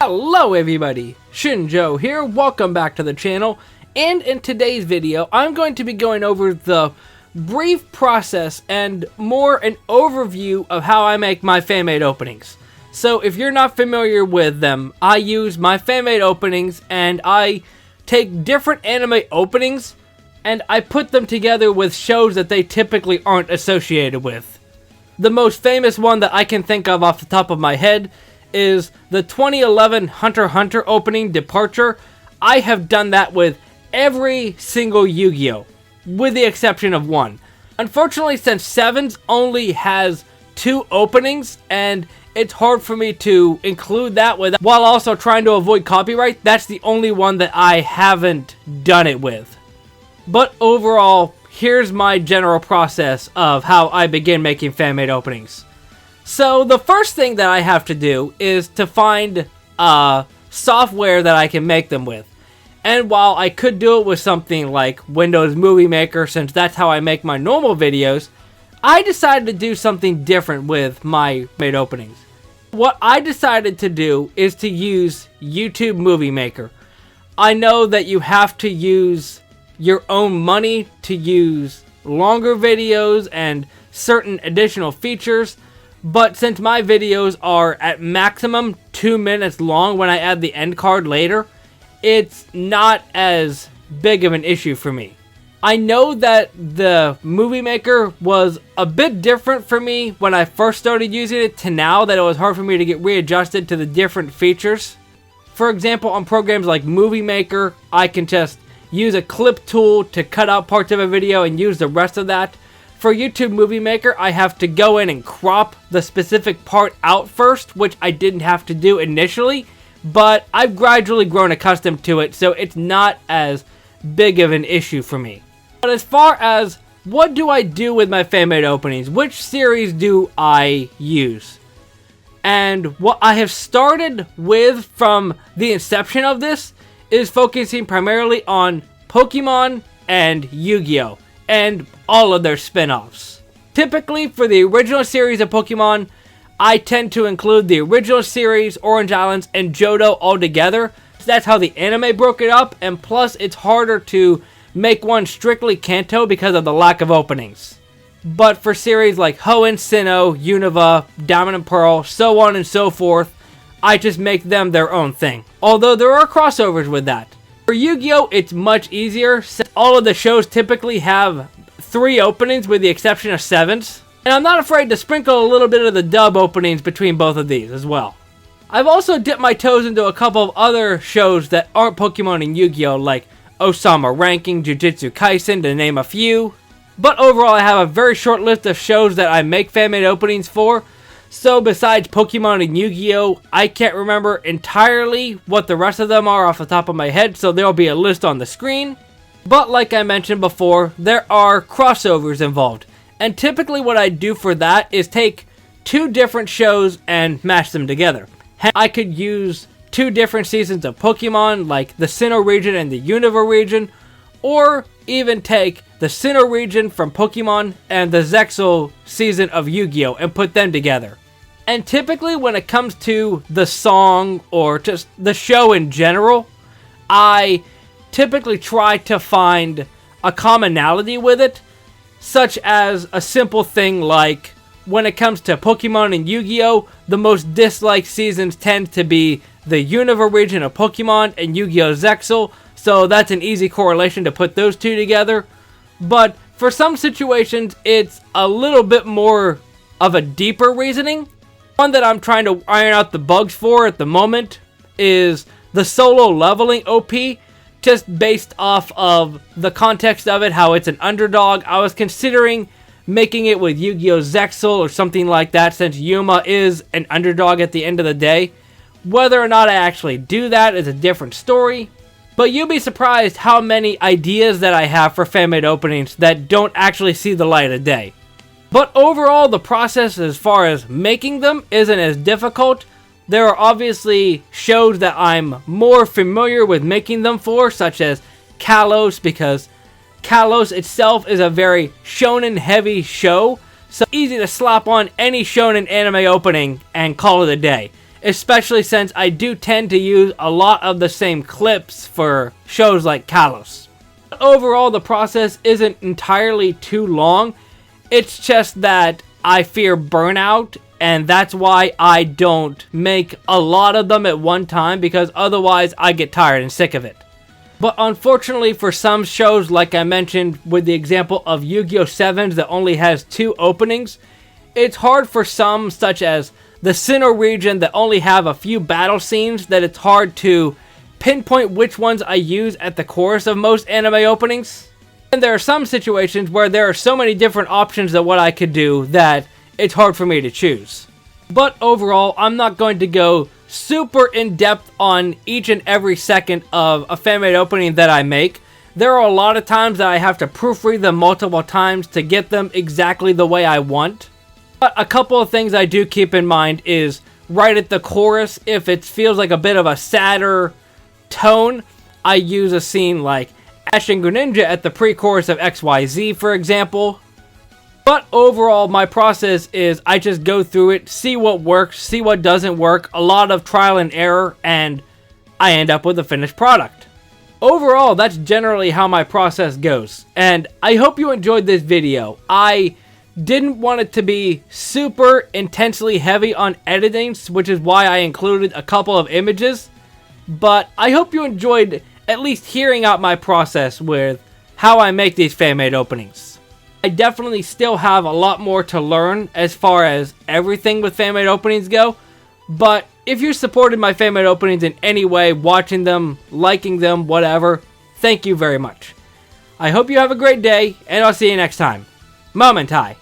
Hello everybody, Shinjo here, welcome back to the channel, and in today's video I'm going to be going over the brief process and more an overview of how I make my fan-made openings. So if you're not familiar with them, I use my fan-made openings and I take different anime openings and I put them together with shows that they typically aren't associated with. The most famous one that I can think of off the top of my head is the 2011 Hunter x Hunter opening, Departure. I have done that with every single Yu-Gi-Oh! With the exception of one. Unfortunately, since Sevens only has 2 openings, and it's hard for me to include that with, while also trying to avoid copyright, that's the only one that I haven't done it with. But overall, here's my general process of how I begin making fan-made openings. So the first thing that I have to do is to find software that I can make them with. And while I could do it with something like Windows Movie Maker, since that's how I make my normal videos, I decided to do something different with my made openings. What I decided to do is to use YouTube Movie Maker. I know that you have to use your own money to use longer videos and certain additional features. But since my videos are at maximum 2 minutes long when I add the end card later, it's not as big of an issue for me. I know that the Movie Maker was a bit different for me when I first started using it to now that it was hard for me to get readjusted to the different features. For example, on programs like Movie Maker, I can just use a clip tool to cut out parts of a video and use the rest of that. For YouTube Movie Maker, I have to go in and crop the specific part out first, which I didn't have to do initially, but I've gradually grown accustomed to it, so it's not as big of an issue for me. But as far as what do I do with my fan-made openings, which series do I use? And what I have started with from the inception of this is focusing primarily on Pokemon and Yu-Gi-Oh! And all of their spin-offs. Typically, for the original series of Pokemon, I tend to include the original series, Orange Islands, and Johto all together. So that's how the anime broke it up, and plus it's harder to make one strictly Kanto because of the lack of openings. But for series like Hoenn, Sinnoh, Unova, Diamond and Pearl, so on and so forth, I just make them their own thing. Although there are crossovers with that. For Yu-Gi-Oh! It's much easier, since all of the shows typically have 3 openings with the exception of Sevens. And I'm not afraid to sprinkle a little bit of the dub openings between both of these as well. I've also dipped my toes into a couple of other shows that aren't Pokemon and Yu-Gi-Oh! Like Osama Ranking, Jujutsu Kaisen, to name a few. But overall, I have a very short list of shows that I make fan-made openings for. So besides Pokemon and Yu-Gi-Oh!, I can't remember entirely what the rest of them are off the top of my head, so there'll be a list on the screen. But like I mentioned before, there are crossovers involved. And typically what I do for that is take 2 different shows and mash them together. I could use 2 different seasons of Pokemon, like the Sinnoh region and the Unova region, or even take the Sinnoh region from Pokemon and the Zexal season of Yu-Gi-Oh! And put them together. And typically when it comes to the song or just the show in general, I typically try to find a commonality with it, such as a simple thing like when it comes to Pokemon and Yu-Gi-Oh!, the most disliked seasons tend to be the Unova region of Pokemon and Yu-Gi-Oh! Zexal, so that's an easy correlation to put those 2 together. But for some situations, it's a little bit more of a deeper reasoning. One that I'm trying to iron out the bugs for at the moment is the solo leveling OP, just based off of the context of it, how it's an underdog. I was considering making it with Yu-Gi-Oh! Zexal or something like that, since Yuma is an underdog at the end of the day. Whether or not I actually do that is a different story, but you'll be surprised how many ideas that I have for fan-made openings that don't actually see the light of day. But overall, the process as far as making them isn't as difficult. There are obviously shows that I'm more familiar with making them for, such as Kalos, because Kalos itself is a very shonen heavy show, so easy to slap on any shonen anime opening and call it a day. especially since I do tend to use a lot of the same clips for shows like Kalos. Overall, the process isn't entirely too long. It's just that I fear burnout, and that's why I don't make a lot of them at one time, because otherwise I get tired and sick of it. But unfortunately for some shows, like I mentioned with the example of Yu-Gi-Oh! 7s that only has 2 openings, it's hard for some, such as the Sinnoh region, that only have a few battle scenes, that it's hard to pinpoint which ones I use at the chorus of most anime openings. And there are some situations where there are so many different options of what I could do that it's hard for me to choose. But overall, I'm not going to go super in-depth on each and every second of a fan-made opening that I make. There are a lot of times that I have to proofread them multiple times to get them exactly the way I want. But a couple of things I do keep in mind is right at the chorus, if it feels like a bit of a sadder tone, I use a scene like Ash and Greninja at the pre-chorus of XYZ, for example. But overall, my process is I just go through it, see what works, see what doesn't work, a lot of trial and error, and I end up with a finished product. Overall, that's generally how my process goes, and I hope you enjoyed this video. I didn't want it to be super intensely heavy on editing, which is why I included a couple of images, but I hope you enjoyed at least hearing out my process with how I make these fan-made openings. I definitely still have a lot more to learn as far as everything with fan-made openings go, but if you supported my fan-made openings in any way, watching them, liking them, whatever, thank you very much. I hope you have a great day, and I'll see you next time. Momentai.